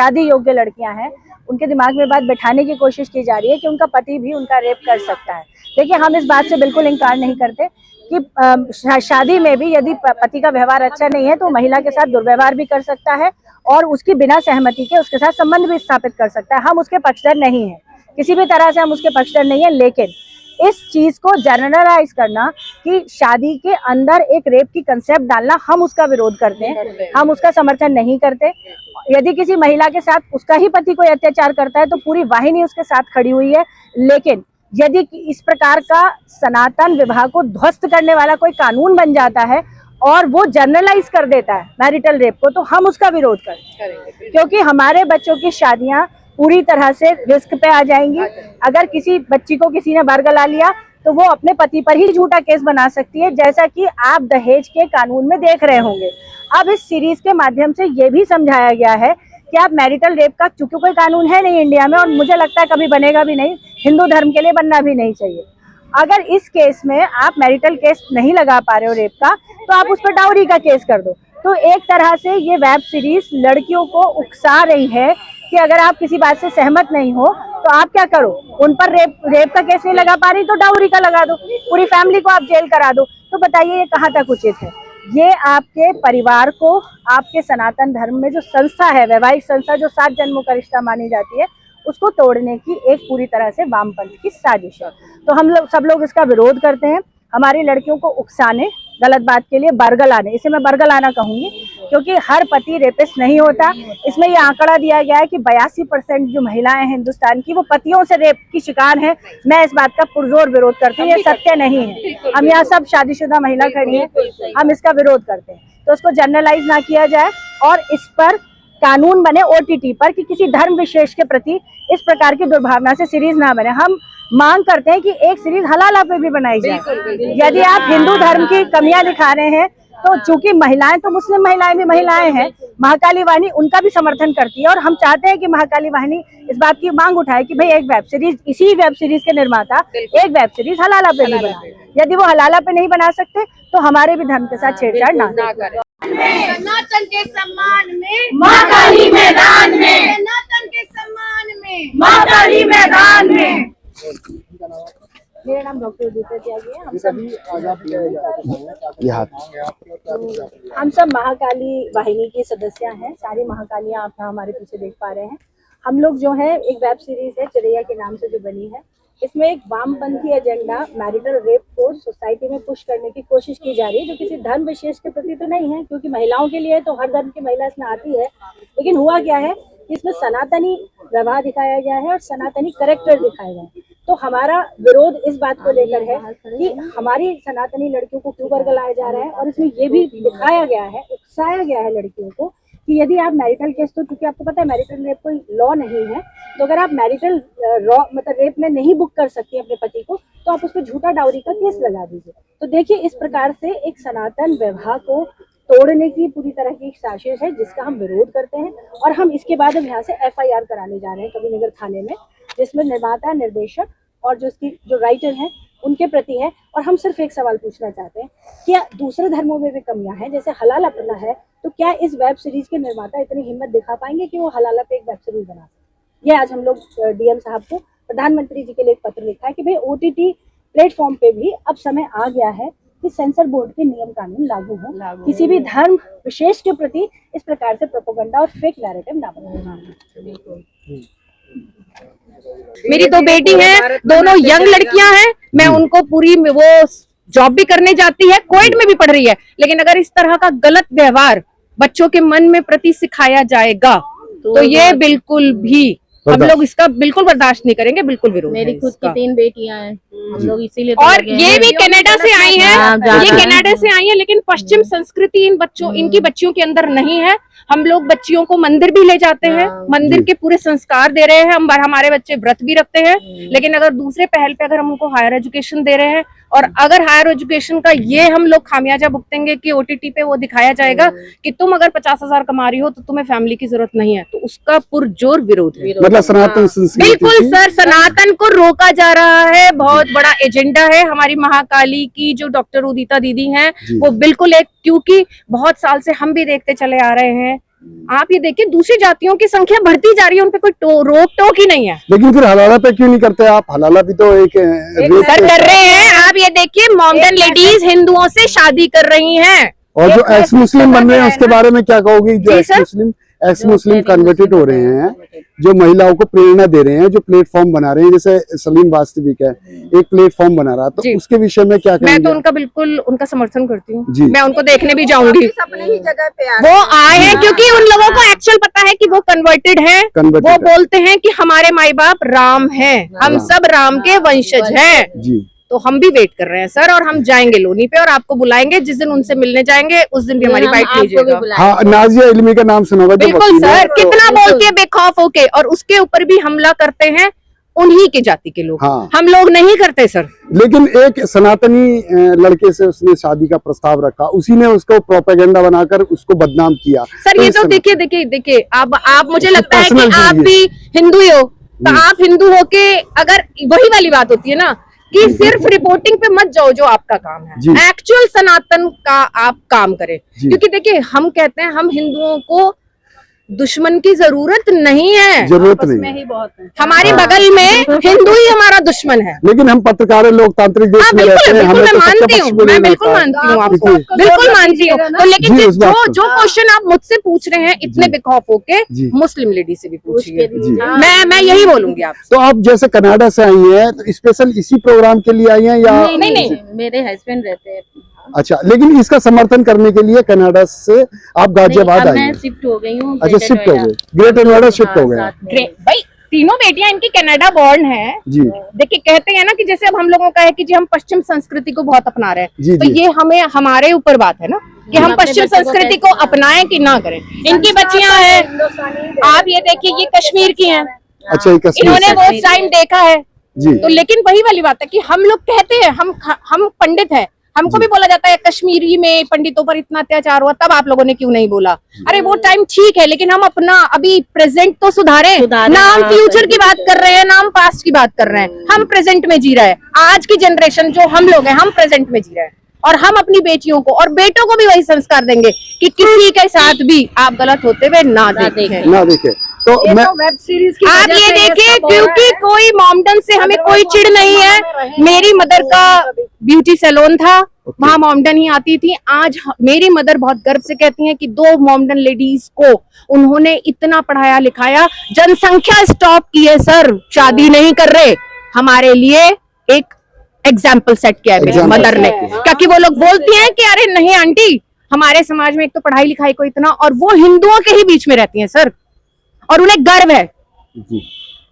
शादी योग्य लड़कियां हैं, उनके दिमाग में बात बैठाने की कोशिश की जा रही है कि उनका पति भी उनका रेप कर सकता है। देखिए, हम इस बात से बिल्कुल इनकार नहीं करते कि शादी में भी यदि पति का व्यवहार अच्छा नहीं है तो महिला के साथ दुर्व्यवहार भी कर सकता है और उसकी बिना सहमति के उसके साथ संबंध भी स्थापित कर सकता है। हम उसके पक्षधर नहीं है, किसी भी तरह से हम उसके पक्षधर नहीं है, लेकिन इस चीज को जनरलाइज करना कि शादी के अंदर एक रेप की कंसेप्ट डालना, हम उसका विरोध करते हैं, हम उसका समर्थन नहीं करते। यदि किसी महिला के साथ उसका ही पति कोई अत्याचार करता है तो पूरी वाहिनी उसके साथ खड़ी हुई है, लेकिन यदि इस प्रकार का सनातन विवाह को ध्वस्त करने वाला कोई कानून बन जाता है और वो जनरलाइज कर देता है मैरिटल रेप को, तो हम उसका विरोध करेंगे, क्योंकि हमारे बच्चों की शादियां पूरी तरह से रिस्क पे आ जाएंगी। अगर किसी बच्ची को किसी ने बरगला लिया तो वो अपने पति पर ही झूठा केस बना सकती है, जैसा कि आप दहेज के कानून में देख रहे होंगे। अब इस सीरीज के माध्यम से ये भी समझाया गया है कि आप मैरिटल रेप का, चूंकि कोई कानून है नहीं इंडिया में और मुझे लगता है कभी बनेगा भी नहीं, हिंदू धर्म के लिए बनना भी नहीं चाहिए। अगर इस केस में आप मैरिटल केस नहीं लगा पा रहे हो रेप का, तो आप उस पर डाउरी का केस कर दो। तो एक तरह से ये वेब सीरीज लड़कियों को उकसा रही है कि अगर आप किसी बात से सहमत नहीं हो तो आप क्या करो, उन पर रेप का केस नहीं लगा पा रही तो डाउरी का लगा दो, पूरी फैमिली को आप जेल करा दो। तो बताइए ये कहाँ तक उचित है? ये आपके परिवार को, आपके सनातन धर्म में जो संस्था है, वैवाहिक संस्था जो 7 जन्मों का रिश्ता मानी जाती है, उसको तोड़ने की एक पूरी तरह से वामपंथ की साजिश है। तो हम लोग सब लोग इसका विरोध करते हैं। हमारी लड़कियों को उकसाने, गलत बात के लिए बरगलाने, इसे मैं बरगलाना कहूंगी, क्योंकि हर पति रेपिस्ट नहीं होता। इसमें ये आंकड़ा दिया गया है कि 82% जो महिलाएं हैं हिंदुस्तान की, वो पतियों से रेप की शिकार हैं। मैं इस बात का पुरजोर विरोध करती हूँ, ये सत्य नहीं है। हम यहाँ सब शादीशुदा महिला खड़ी हैं, हम इसका विरोध करते हैं। तो उसको जनरलाइज ना किया जाए और इस पर कानून बने OTT पर कि किसी धर्म विशेष के प्रति इस प्रकार की दुर्भावना से सीरीज ना बने। हम मांग करते हैं कि एक सीरीज हलाला पे भी बनाई जाए। यदि आप हिंदू धर्म की कमियां दिखा रहे हैं तो चूंकि महिलाएं, तो मुस्लिम महिलाएं भी महिलाएं हैं, महाकाली वाहिनी उनका भी समर्थन करती है और हम चाहते हैं कि महाकाली वाहिनी इस बात की मांग उठाए कि भाई एक वेब सीरीज, इसी वेब सीरीज के निर्माता एक वेब सीरीज हलाला पे भी बनाए। यदि वो हलाला पे नहीं बना सकते तो हमारे भी धर्म के साथ छेड़छाड़ ना करें। सनातन के सम्मान में महाकाली मैदान में, सनातन के सम्मान में महाकाली मैदान में। मेरा नाम डॉक्टर उदिता त्यागी है। हम सब महाकाली वाहिनी के सदस्य हैं। सारी महाकालियां आप हमारे पीछे देख पा रहे हैं। हम लोग जो है, एक वेब सीरीज है चिरैया के नाम से जो बनी है, इसमें एक वामपंथी एजेंडा मैरिटल रेप को सोसाइटी में पुश करने की कोशिश की जा रही है, जो किसी धर्म विशेष के प्रति तो नहीं है, क्योंकि महिलाओं के लिए तो हर धर्म की महिला इसमें आती है। लेकिन हुआ क्या है कि इसमें सनातनी व्यवहार दिखाया गया है और सनातनी करेक्टर दिखाए गए हैं। तो हमारा विरोध इस बात को लेकर है कि हमारी सनातनी लड़कियों को क्यों बरगलाया जा रहा है। और इसमें ये भी दिखाया गया है, उकसाया गया है लड़कियों को कि यदि आप मैरिटल केस, तो क्योंकि आपको पता है मैरिटल रेप कोई लॉ नहीं है, तो अगर आप मैरिटल मतलब रेप में नहीं बुक कर सकती अपने पति को, तो आप उस पर झूठा डाउरी का केस लगा दीजिए। तो देखिए, इस प्रकार से एक सनातन व्यवहार को तोड़ने की पूरी तरह की साजिश है, जिसका हम विरोध करते हैं। और हम इसके बाद हम यहाँ से FIR कराने जा रहे हैं कविनगर थाने में, जिसमें निर्माता, निर्देशक और जो राइटर हैं उनके प्रति है। और हम सिर्फ एक सवाल पूछना चाहते हैं, क्या दूसरे धर्मों में भी कमियां हैं? जैसे हलाला प्रथा है, तो क्या इस वेब सीरीज के निर्माता इतनी हिम्मत दिखा पाएंगे कि वो हलाला पे एक वेब सीरीज बना सकें? ये आज हम लोग DM साहब को, प्रधानमंत्री जी के लिए एक पत्र लिखा है कि भाई OTT प्लेटफॉर्म पे भी अब समय आ गया है कि सेंसर बोर्ड के नियम कानून लागू हो, किसी भी धर्म विशेष के प्रति इस प्रकार से प्रोपेगेंडा और फेक नैरेटिव ना बनाए। मेरी 2 बेटी हैं, दोनों यंग लड़कियां हैं। मैं उनको पूरी, वो जॉब भी करने जाती है, कोविड में भी पढ़ रही है, लेकिन अगर इस तरह का गलत व्यवहार बच्चों के मन में प्रति सिखाया जाएगा तो ये बिल्कुल भी हम लोग इसका बिल्कुल बर्दाश्त नहीं करेंगे, बिल्कुल विरोध। मेरी खुद की 3 बेटियां हैं, हम लोग इसीलिए और ये भी कनाडा से आई हैं, ये कनाडा से आई हैं, लेकिन पश्चिम संस्कृति इनकी बच्चियों के अंदर नहीं है। हम लोग बच्चियों को मंदिर भी ले जाते हैं, मंदिर के पूरे संस्कार दे रहे हैं, हमारे बच्चे व्रत भी रखते हैं। लेकिन अगर दूसरे पहल पे अगर हम उनको हायर एजुकेशन दे रहे हैं, और अगर हायर एजुकेशन का ये हम लोग खामियाजा भुगतेंगे कि OTT पे वो दिखाया जाएगा कि तुम अगर 50,000 कमा रही हो तो तुम्हें फैमिली की जरूरत नहीं है, तो उसका पुरजोर विरोध है। मतलब सनातन बिल्कुल सर, सनातन को रोका जा रहा है, बहुत बड़ा एजेंडा है। हमारी महाकाली की जो डॉक्टर उदिता दीदी हैं, वो बिल्कुल क्योंकि बहुत साल से हम भी देखते चले आ रहे हैं आप ये देखिए दूसरी जातियों की संख्या बढ़ती जा रही है, उन पे कोई रोक टोक ही नहीं है। लेकिन फिर हलाला पे क्यों नहीं करते आप? हलाला भी तो एक रेप सर केस कर है। रहे हैं, आप ये देखिए मोमडन लेडीज हिंदुओं से शादी कर रही हैं। और जो एक्स मुस्लिम बन रहे हैं उसके बारे में क्या कहोगी? जो जी सर। एक्स मुस्लिम कन्वर्टेड हो रहे हैं, जो महिलाओं को प्रेरणा दे रहे हैं, जो प्लेटफॉर्म बना रहे हैं, जैसे सलीम वास्तविक है एक प्लेटफॉर्म बना रहा, तो जी। उसके विषय में क्या मैं कहेंगे? तो उनका बिल्कुल उनका समर्थन करती हूँ, जी। मैं उनको देखने भी जाऊंगी। अपनी ही जगह पे वो आए हैं क्योंकि उन लोगों को एक्चुअल पता है कि वो कन्वर्टेड हैं। Converted वो है। बोलते हैं कि हमारे माई बाप राम हैं, हम राम। सब राम के वंशज हैं। जी, तो हम भी वेट कर रहे हैं सर, और हम जाएंगे लोनी पे और आपको बुलाएंगे। जिस दिन उनसे मिलने जाएंगे उस दिन भी हमारी बाइट लीजिएगा। हाँ, नाजिया इल्मी का नाम सुना होगा जो बिल्कुल वकील है, सर, तो- कितना बोलती है बेखौफ होके, और उसके ऊपर भी हमला करते हैं उन्हीं के जाति के लोग। हाँ। हम लोग नहीं करते सर। लेकिन एक सनातनी लड़के से उसने शादी का प्रस्ताव रखा, उसी ने उसको प्रोपेगेंडा बनाकर उसको बदनाम किया। सर ये इस तो समय- देखिए आप मुझे उसकी लगता है कि personal आप जिंदगी भी हिंदू ही हो, तो आप हिंदू होके अगर वही वाली बात होती है ना कि सिर्फ रिपोर्टिंग पे मत जाओ जो आपका काम जी। है, एक्चुअल सनातन का आप काम करें। जी। क्योंकि देखिए हम कहते हैं हम हिंदुओं को दुश्मन की जरूरत नहीं है, जरूरत नहीं है। हमारे बगल में हिंदू ही हमारा दुश्मन है। लेकिन हम पत्रकार हैं, लोकतांत्रिक देश हाँ में रहते बिल्कुल हैं, बिल्कुल, हमें मैं तो सबका मानती पक्ष हूँ, बोलना मैं बिल्कुल होता है। मानती हूँ आपको, क्योंकि- बिल्कुल मानती हूँ। तो लेकिन जी, उस बात को। जो क्वेश्चन आप मुझसे पूछ रहे हैं इतने जी। बेखौफ होके, जी। मुस्लिम लेडी से भी पूछिए। जी। मैं यही बोलूंगी आपसे। तो आप जैसे कनाडा से आई हैं, तो स्पेशल इसी प्रोग्राम के लिए आई हैं या? नहीं। मेरे हस्बैंड रहते हैं। अच्छा, लेकिन इसका समर्थन करने के लिए कनाडा से आप गाजियाबाद आई मैं हैं? शिफ्ट हो गई हूँ। अच्छा, शिफ्ट हो गए, ग्रेटर नोएडा शिफ्ट हो गए। ग्रेट भाई, तीनों बेटियां इनकी कनाडा बॉर्न हैं। जी देखिए कहते हैं ना कि जैसे अब हम लोगों का है कि जी हम पश्चिम संस्कृति को बहुत अपना रहे जी, हैं, तो जी। ये हमारे ऊपर बात है ना कि हम अपने पश्चिम बच्चों को संस्कृति कैसे- को अपनाएं कि ना करें। इनकी बच्चियां हैं, आप ये देखिए ये कश्मीर की हैं, अच्छा, ये कश्मीर इन्होंने से। वो टाइम देखा है। जी तो लेकिन वही वाली बात है कि हम लोग कहते हैं हम पंडित हैं, हमको भी बोला जाता है कश्मीरी में पंडितों पर इतना अत्याचार हुआ, तब आप लोगों ने क्यों नहीं बोला? अरे वो टाइम ठीक है, लेकिन हम अपना अभी प्रेजेंट तो सुधारें ना। हम फ्यूचर की बात कर रहे हैं ना हम पास्ट की बात कर रहे हैं, हम प्रेजेंट में जी रहे हैं। आज की जनरेशन जो हम लोग हैं, हम प्रेजेंट में जी रहे हैं, और हम अपनी बेटियों को और बेटों को भी वही संस्कार देंगे कि किसी के साथ भी आप गलत होते हुए ना देखें। ना देखे तो मैं वेब सीरीज की आप वजह ये से देखिए, सब हो रहा क्योंकि है। कोई मॉमडन से हमें कोई चिढ़ नहीं है। मेरी मदर का ब्यूटी सैलून था, वहां मॉमडन ही आती थी। आज मेरी मदर बहुत गर्व से कहती हैं कि 2 मॉमडन लेडीज को उन्होंने इतना पढ़ाया लिखाया, जनसंख्या स्टॉप की है सर, शादी नहीं कर रहे। हमारे लिए एक एग्जाम्पल सेट किया है मेरी Example मदर ने, set किया। क्योंकि वो लोग बोलती हैं कि अरे नहीं आंटी, हमारे समाज में एक तो पढ़ाई लिखाई को इतना, और वो हिंदुओं के ही बीच में रहती हैं सर, और उन्हें गर्व है जी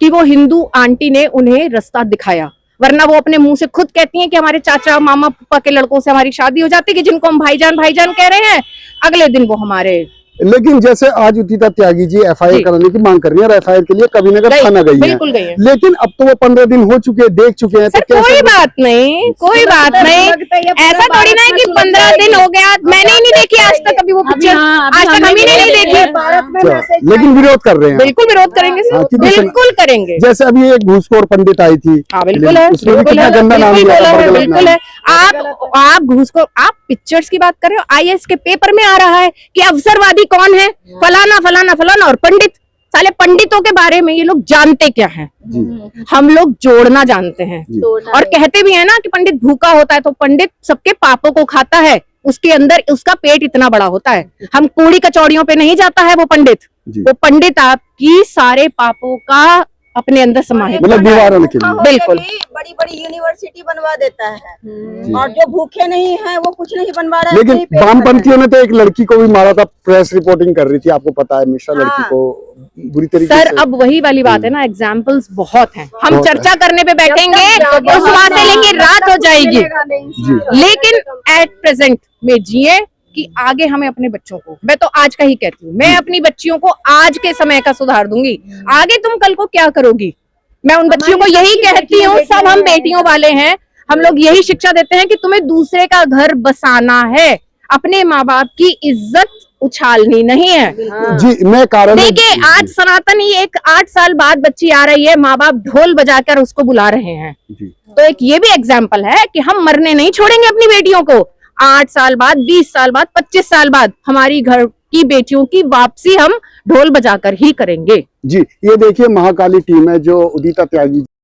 कि वो हिंदू आंटी ने उन्हें रास्ता दिखाया। वरना वो अपने मुंह से खुद कहती हैं कि हमारे चाचा मामा पापा के लड़कों से हमारी शादी हो जाती, कि जिनको हम भाईजान भाईजान कह रहे हैं, अगले दिन वो हमारे। लेकिन जैसे आज उदिता त्यागी जी एफआईआर जी। कराने की मांग कर रही है, और एफआईआर के लिए कभी नगर गई, थाना गई बिल्कुल गई है। लेकिन अब तो वो 15 दिन हो चुके हैं, देख चुके हैं, सर तो कोई कैसे? बात नहीं, कोई बात नहीं, ऐसा थोड़ी ना है कि 15 दिन हो गया। मैंने ही नहीं देखी आज तक कभी वो पिक्चर, आज तक हम ही ने नहीं देखी। अच्छा, लेकिन विरोध कर रहे हैं बिल्कुल विरोध करेंगे हाँ, सर, क्योंकि बिल्कुल करेंगे। जैसे अभी एक घूसखोर पंडित आई थी, हाँ बिल्कुल है, उसने भी बिल्कुल कितना है, गंदा नाम बिल्कुल लिया था, है, बड़गलत बिल्कुल नाम। है। आप घूसखोर, आप पिक्चर्स की बात कर रहे हो, आईएएस के पेपर में आ रहा है कि अवसरवादी कौन है, फलाना फलाना फलाना, और पंडित। साले पंडितों के बारे में ये लोग जानते क्या है? जी हम लोग जोड़ना जानते हैं, जी। और कहते भी है ना कि पंडित भूखा होता है तो पंडित सबके पापों को खाता है, उसके अंदर उसका पेट इतना बड़ा होता है। हम कूड़ी कचौड़ियों पे नहीं जाता है वो पंडित, जी। वो पंडित आपकी सारे पापों का अपने अंदर समाहित मतलब करता है। निवारण के लिए। बिल्कुल। बड़ी बड़ी यूनिवर्सिटी बनवा देता है, और जो भूखे नहीं है वो कुछ नहीं बनवा रहा है। लेकिन free पेट वामपंथियों ने तो एक लड़की को भी मारा था, प्रेस रिपोर्टिंग कर रही थी, आपको पता है, मिश्रा लड़की हाँ। को बुरी तरीके सर से। अब वही वाली बात है ना, एग्जाम्पल्स बहुत हैं। हम बहुत चर्चा करने पे बैठेंगे तो सुबह से लेके रात हो जाएगी, जी लेकिन एट प्रेजेंट में जिए कि आगे हमें अपने बच्चों को, मैं तो आज का ही कहती हूँ, मैं अपनी बच्चियों को आज के समय का सुधार दूंगी। आगे तुम कल को क्या करोगी, मैं उन बच्चियों को यही कहती हूँ। सब हम बेटियों वाले हैं, हम लोग यही शिक्षा देते हैं कि तुम्हें दूसरे का घर बसाना है, अपने माँ बाप की इज्जत उछालनी नहीं है। जी मैं कारण देखिए आज सनातन ही एक 8 साल बाद बच्ची आ रही है, माँ बाप ढोल बजाकर उसको बुला रहे हैं, जी तो एक ये भी एग्जाम्पल है कि हम मरने नहीं छोड़ेंगे अपनी बेटियों को। 8 साल बाद, 20 साल बाद, 25 साल बाद हमारी घर की बेटियों की वापसी हम ढोल बजाकर ही करेंगे। जी, ये देखिए महाकाली टीम है जो उदिता त्यागी